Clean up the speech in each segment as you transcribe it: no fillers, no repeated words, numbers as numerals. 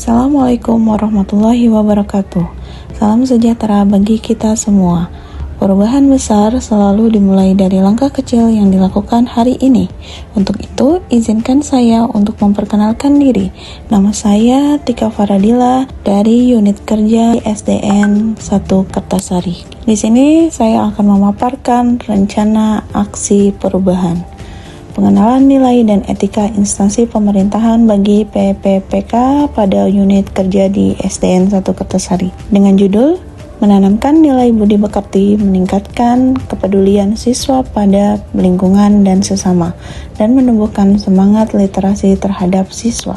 Assalamualaikum warahmatullahi wabarakatuh. Salam sejahtera bagi kita semua. Perubahan besar selalu dimulai dari langkah kecil yang dilakukan hari ini. Untuk itu, izinkan saya untuk memperkenalkan diri. Nama saya Tika Faradila dari Unit Kerja SDN 1 Kertasari. Di sini saya akan memaparkan rencana aksi perubahan. Pengenalan nilai dan etika instansi pemerintahan bagi PPPK pada unit kerja di SDN 1 Kertasari dengan judul menanamkan nilai budi pekerti, meningkatkan kepedulian siswa pada lingkungan dan sesama, dan menumbuhkan semangat literasi terhadap siswa.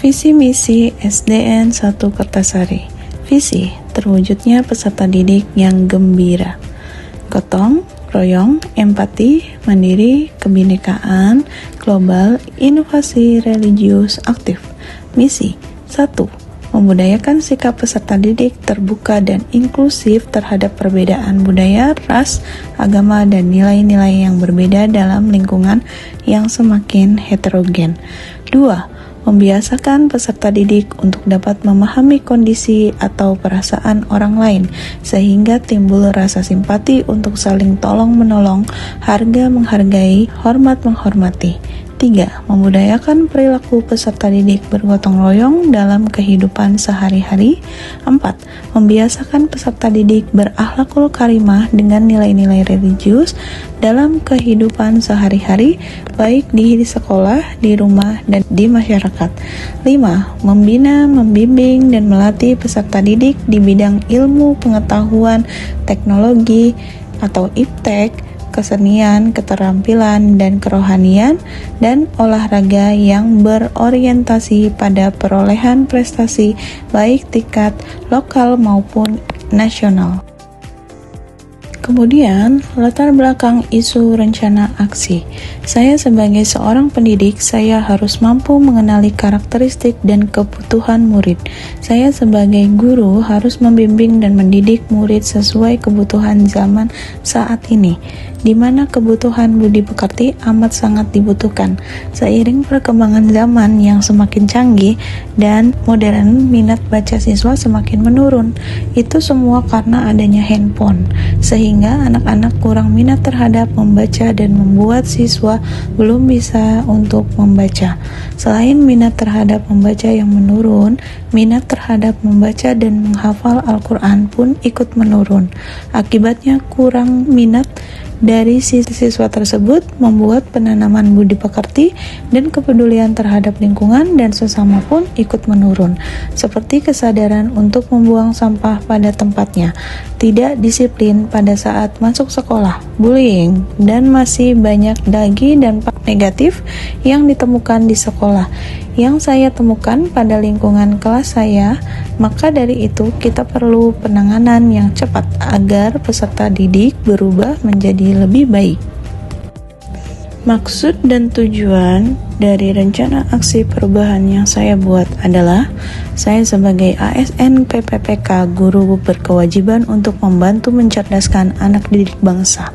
Visi misi SDN 1 Kertasari. Visi terwujudnya peserta didik yang gembira, gotong royong, empati, mandiri, kebinekaan, global, inovasi religius, aktif. Misi 1. Membudayakan sikap peserta didik terbuka dan inklusif terhadap perbedaan budaya, ras, agama, dan nilai-nilai yang berbeda dalam lingkungan yang semakin heterogen. 2. Membiasakan peserta didik untuk dapat memahami kondisi atau perasaan orang lain, sehingga timbul rasa simpati untuk saling tolong-menolong, harga menghargai, hormat menghormati. 3. Membudayakan perilaku peserta didik bergotong royong dalam kehidupan sehari-hari. 4. Membiasakan peserta didik berakhlakul karimah dengan nilai-nilai religius dalam kehidupan sehari-hari, baik di sekolah, di rumah, dan di masyarakat. 5. Membina, membimbing, dan melatih peserta didik di bidang ilmu pengetahuan, teknologi, atau iptek, kesenian, keterampilan, dan kerohanian, dan olahraga yang berorientasi pada perolehan prestasi baik tingkat lokal maupun nasional. Kemudian, latar belakang isu rencana aksi. Saya sebagai seorang pendidik, saya harus mampu mengenali karakteristik dan kebutuhan murid. Saya sebagai guru harus membimbing dan mendidik murid sesuai kebutuhan zaman saat ini, di mana kebutuhan budi pekerti amat sangat dibutuhkan. Seiring perkembangan zaman yang semakin canggih dan modern, minat baca siswa semakin menurun. Itu semua karena adanya handphone, sehingga anak-anak kurang minat terhadap membaca dan membuat siswa belum bisa untuk membaca. Selain minat terhadap membaca yang menurun, minat terhadap membaca dan menghafal Al-Quran pun ikut menurun. Akibatnya kurang minat dari siswa tersebut membuat penanaman budi pekerti dan kepedulian terhadap lingkungan dan sesama pun ikut menurun, seperti kesadaran untuk membuang sampah pada tempatnya, tidak disiplin pada saat masuk sekolah, bullying, dan masih banyak lagi dampak negatif yang ditemukan di sekolah yang saya temukan pada lingkungan kelas saya. Maka dari itu kita perlu penanganan yang cepat agar peserta didik berubah menjadi lebih baik. Maksud dan tujuan dari rencana aksi perubahan yang saya buat adalah saya sebagai ASN PPPK guru berkewajiban untuk membantu mencerdaskan anak didik bangsa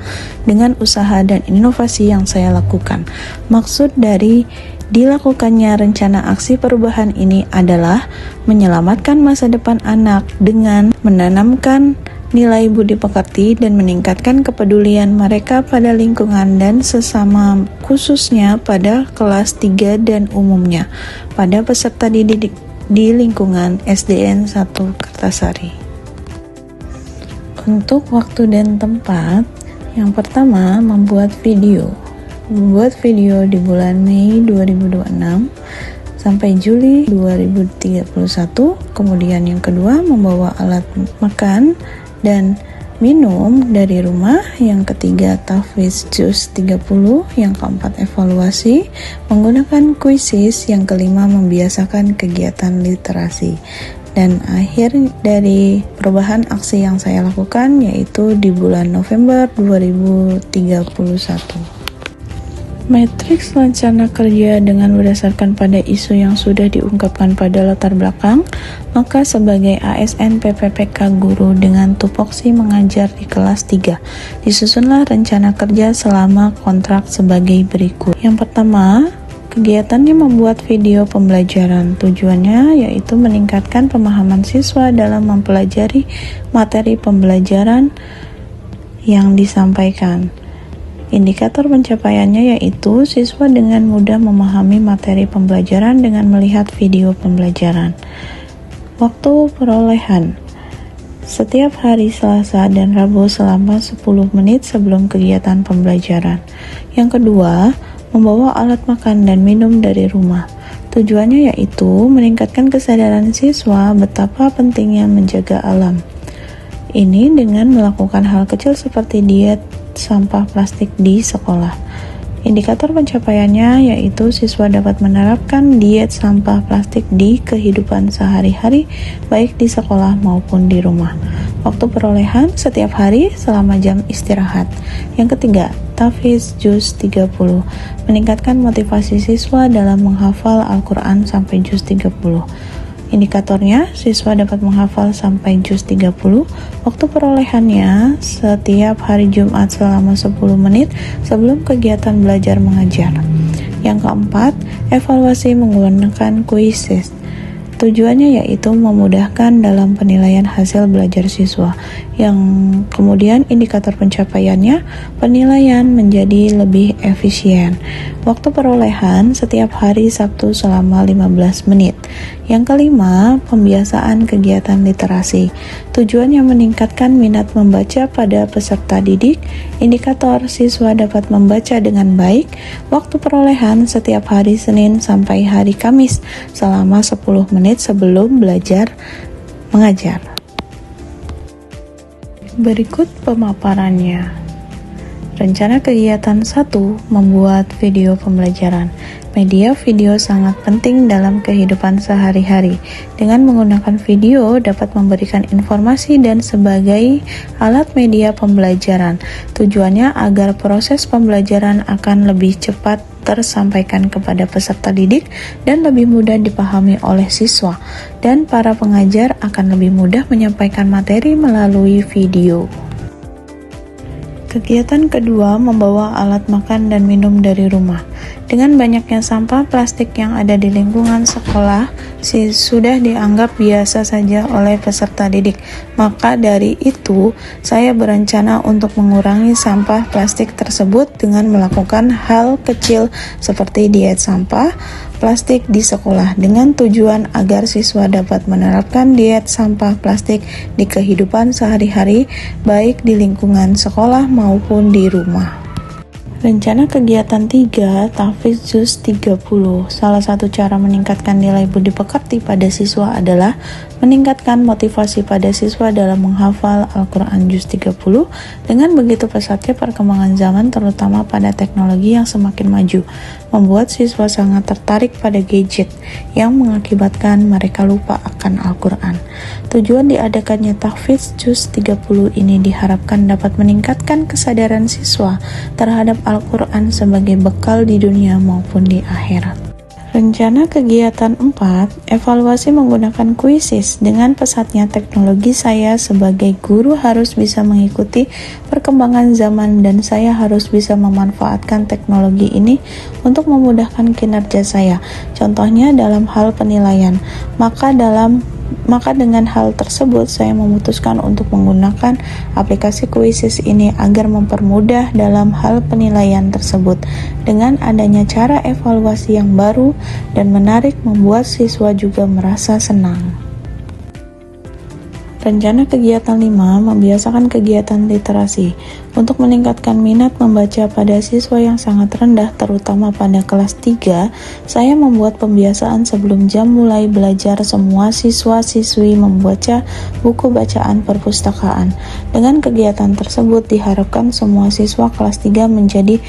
dengan usaha dan inovasi yang saya lakukan. Maksud dari dilakukannya rencana aksi perubahan ini adalah menyelamatkan masa depan anak dengan menanamkan nilai budi pekerti dan meningkatkan kepedulian mereka pada lingkungan dan sesama, khususnya pada kelas 3 dan umumnya pada peserta didik di lingkungan SDN 1 Kertasari. Untuk waktu dan tempat, yang pertama membuat video di bulan Mei 2026 sampai Juli 2031. Kemudian yang kedua membawa alat makan dan minum dari rumah. Yang ketiga tahfiz juz 30. Yang keempat evaluasi menggunakan kuisis. Yang kelima membiasakan kegiatan literasi. Dan akhir dari perubahan aksi yang saya lakukan yaitu di bulan November 2031. Matriks rencana kerja dengan berdasarkan pada isu yang sudah diungkapkan pada latar belakang, maka sebagai ASN PPPK guru dengan tupoksi mengajar di kelas 3, disusunlah rencana kerja selama kontrak sebagai berikut. Yang pertama, Kegiatannya membuat video pembelajaran. Tujuannya yaitu meningkatkan pemahaman siswa dalam mempelajari materi pembelajaran yang disampaikan. Indikator pencapaiannya yaitu siswa dengan mudah memahami materi pembelajaran dengan melihat video pembelajaran. Waktu perolehan. Setiap hari Selasa dan Rabu selama 10 menit sebelum kegiatan pembelajaran. Yang kedua, membawa alat makan dan minum dari rumah. Tujuannya yaitu meningkatkan kesadaran siswa betapa pentingnya menjaga alam. Ini dengan melakukan hal kecil seperti diet sampah plastik di sekolah. Indikator pencapaiannya yaitu siswa dapat menerapkan diet sampah plastik di kehidupan sehari-hari, baik di sekolah maupun di rumah. Waktu perolehan setiap hari selama jam istirahat. Yang ketiga, tahfiz juz 30, meningkatkan motivasi siswa dalam menghafal Al-Quran sampai juz 30. Indikatornya, siswa dapat menghafal sampai juz 30. Waktu perolehannya setiap hari Jumat selama 10 menit sebelum kegiatan belajar mengajar. Yang keempat, evaluasi menggunakan kuisis. Tujuannya yaitu memudahkan dalam penilaian hasil belajar siswa. Yang kemudian indikator pencapaiannya, penilaian menjadi lebih efisien. Waktu perolehan setiap hari Sabtu selama 15 menit. Yang kelima, pembiasaan kegiatan literasi. Tujuannya meningkatkan minat membaca pada peserta didik. Indikator siswa dapat membaca dengan baik. Waktu perolehan setiap hari Senin sampai hari Kamis selama 10 menit sebelum belajar mengajar. Berikut pemaparannya. Rencana kegiatan 1, membuat video pembelajaran. Media video sangat penting dalam kehidupan sehari-hari. Dengan menggunakan video dapat memberikan informasi dan sebagai alat media pembelajaran. Tujuannya agar proses pembelajaran akan lebih cepat tersampaikan kepada peserta didik dan lebih mudah dipahami oleh siswa, dan para pengajar akan lebih mudah menyampaikan materi melalui video. Kegiatan kedua, membawa alat makan dan minum dari rumah. Dengan banyaknya sampah plastik yang ada di lingkungan sekolah, sudah dianggap biasa saja oleh peserta didik. Maka dari itu, saya berencana untuk mengurangi sampah plastik tersebut dengan melakukan hal kecil seperti diet sampah plastik di sekolah, dengan tujuan agar siswa dapat menerapkan diet sampah plastik di kehidupan sehari-hari, baik di lingkungan sekolah maupun di rumah. Rencana kegiatan 3, tahfiz juz 30. Salah satu cara meningkatkan nilai budi pekerti pada siswa adalah meningkatkan motivasi pada siswa dalam menghafal Al-Quran juz 30. Dengan begitu pesatnya perkembangan zaman, terutama pada teknologi yang semakin maju, membuat siswa sangat tertarik pada gadget yang mengakibatkan mereka lupa akan Al-Quran. Tujuan diadakannya tahfiz juz 30 ini diharapkan dapat meningkatkan kesadaran siswa terhadap Al-Quran sebagai bekal di dunia maupun di akhirat. Rencana kegiatan 4, evaluasi menggunakan kuisis. Dengan pesatnya teknologi, saya sebagai guru harus bisa mengikuti perkembangan zaman dan saya harus bisa memanfaatkan teknologi ini untuk memudahkan kinerja saya. Contohnya dalam hal penilaian. Maka dengan hal tersebut saya memutuskan untuk menggunakan aplikasi kuisis ini agar mempermudah dalam hal penilaian tersebut. Dengan adanya cara evaluasi yang baru dan menarik, membuat siswa juga merasa senang. Rencana kegiatan 5, membiasakan kegiatan literasi. Untuk meningkatkan minat membaca pada siswa yang sangat rendah, terutama pada kelas 3, saya membuat pembiasaan sebelum jam mulai belajar semua siswa-siswi membaca buku bacaan perpustakaan. Dengan kegiatan tersebut diharapkan semua siswa kelas 3 menjadi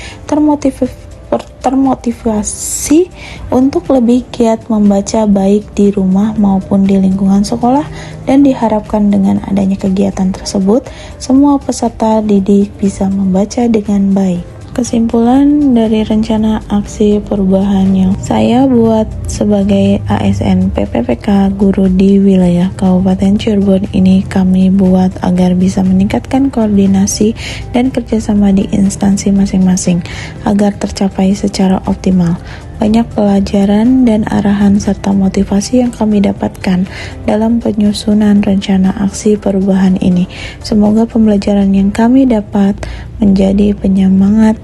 termotivasi untuk lebih giat membaca baik di rumah maupun di lingkungan sekolah, dan diharapkan dengan adanya kegiatan tersebut semua peserta didik bisa membaca dengan baik. Kesimpulan dari rencana aksi perubahan yang saya buat sebagai ASN PPPK guru di wilayah Kabupaten Cirebon ini, kami buat agar bisa meningkatkan koordinasi dan kerjasama di instansi masing-masing agar tercapai secara optimal. banyak pelajaran dan arahan serta motivasi yang kami dapatkan dalam penyusunan rencana aksi perubahan ini. Semoga pembelajaran yang kami dapat menjadi penyemangat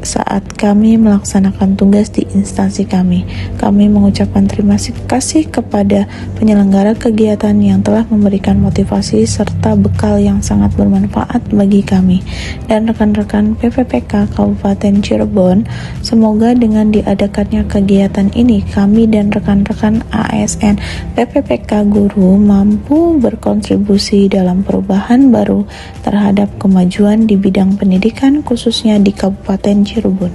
saat kami melaksanakan tugas di instansi kami. Kami mengucapkan terima kasih kepada penyelenggara kegiatan yang telah memberikan motivasi serta bekal yang sangat bermanfaat bagi kami dan rekan-rekan PPPK Kabupaten Cirebon. Semoga dengan diadakannya kegiatan ini, kami dan rekan-rekan ASN PPPK Guru mampu berkontribusi dalam perubahan baru terhadap kemajuan di bidang pendidikan khususnya di Kabupaten Cirebon.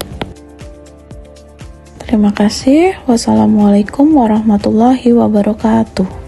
Terima kasih. Wassalamualaikum warahmatullahi wabarakatuh.